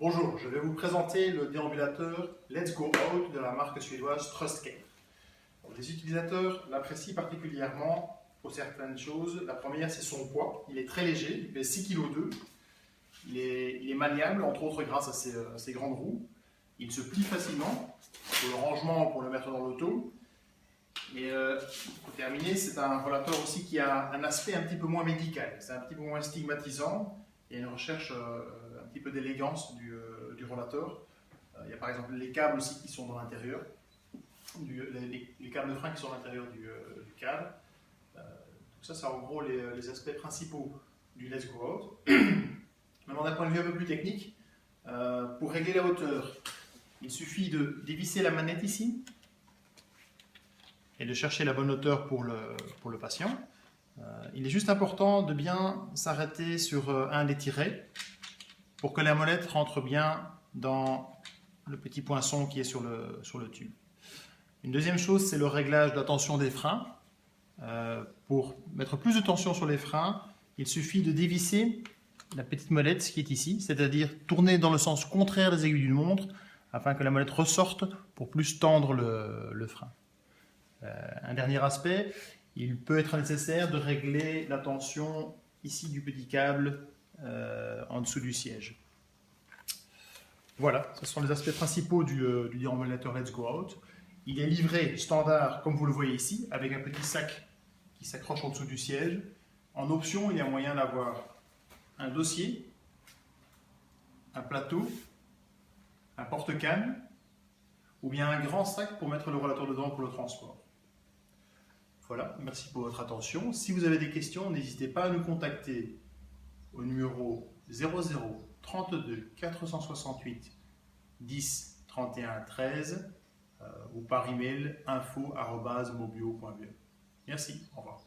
Bonjour, je vais vous présenter le déambulateur Let's Go Out de la marque suédoise Trustcare. Les utilisateurs l'apprécient particulièrement pour certaines choses. La première, c'est son poids. Il est très léger, il pèse 6,2 kg. Il est maniable, entre autres grâce à ses grandes roues. Il se plie facilement pour le rangement, pour le mettre dans l'auto. Et pour terminer, c'est un rollateur aussi qui a un aspect un petit peu moins médical. C'est un petit peu moins stigmatisant. Il y a une recherche un petit peu d'élégance du rollateur. Il y a par exemple les câbles aussi qui sont dans l'intérieur, les câbles de frein qui sont à l'intérieur du cadre. Donc ça, c'est en gros les aspects principaux du Let's Go Out. Maintenant, d'un point de vue un peu plus technique, pour régler la hauteur, il suffit de dévisser la manette ici et de chercher la bonne hauteur pour le patient. Il est juste important de bien s'arrêter sur un des tirets pour que la molette rentre bien dans le petit poinçon qui est sur le tube. Une deuxième chose, c'est le réglage de la tension des freins. Pour mettre plus de tension sur les freins, il suffit de dévisser la petite molette qui est ici, c'est-à-dire tourner dans le sens contraire des aiguilles d'une montre afin que la molette ressorte pour plus tendre le frein. Un dernier aspect, il peut être nécessaire de régler la tension ici du petit câble en dessous du siège. Voilà, ce sont les aspects principaux du déambulateur Let's Go Out. Il est livré standard, comme vous le voyez ici, avec un petit sac qui s'accroche en dessous du siège. En option, il y a moyen d'avoir un dossier, un plateau, un porte-canne, ou bien un grand sac pour mettre le rollateur dedans pour le transport. Voilà, merci pour votre attention. Si vous avez des questions, n'hésitez pas à nous contacter au numéro 00 32 468 10 31 13 ou par email info@mobio.be. Merci, au revoir.